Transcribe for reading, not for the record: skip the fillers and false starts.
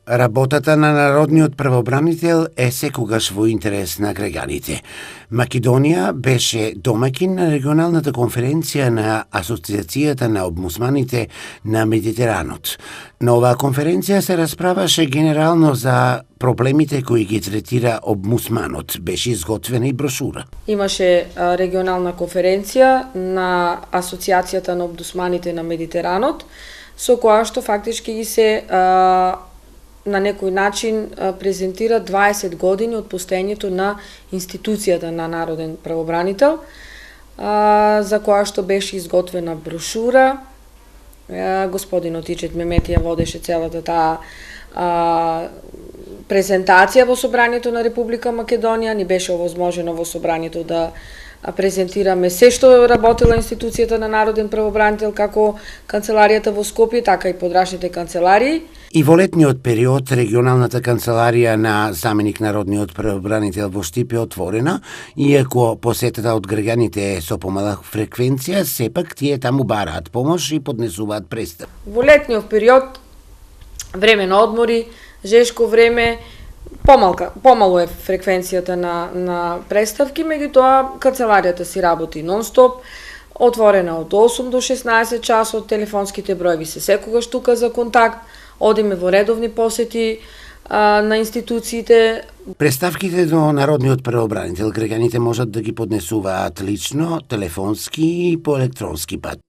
Работата на Народниот правобранител е секогаш во интерес на граѓаните. Македонија беше домакин на регионалната конференција на Асоциацијата на обмусманите на Медитеранот. На оваа конференција се расправаше генерално за проблемите кои ги третира обмусманот. Беше изготвена и брошура. Имаше регионална конференција на Асоциацијата на обмусманите на Медитеранот, со која што фактички ги се на некој начин презентира 20 години од постоењето на институцијата на Народен правобранител, за која што беше изготвена брошура. Господинот Ичет Меметија водеше целата таа презентација во Собранието на Република Македонија. Ни беше овозможено во Собранието да презентираме се што работела институцијата на Народен правобранител, како канцеларијата во Скопје, така и подрашните канцеларии. И во летниот период регионалната канцеларија на заменик народниот правобранител во Штип е отворена, иако посетата од граѓаните е со помала фреквенција, сепак тие таму бараат помош и поднесуваат представи. Во летниот период, време на одмори, жешко време, помало е фреквенцијата на представки, меѓутоа канцеларијата си работи нон-стоп, отворена од 8 до 16 часот, телефонските броеви се секогаш тука за контакт, одиме во редовни посети на институциите. Представките до Народниот правобранител граѓаните можат да ги поднесуваат лично, телефонски и по електронски пат.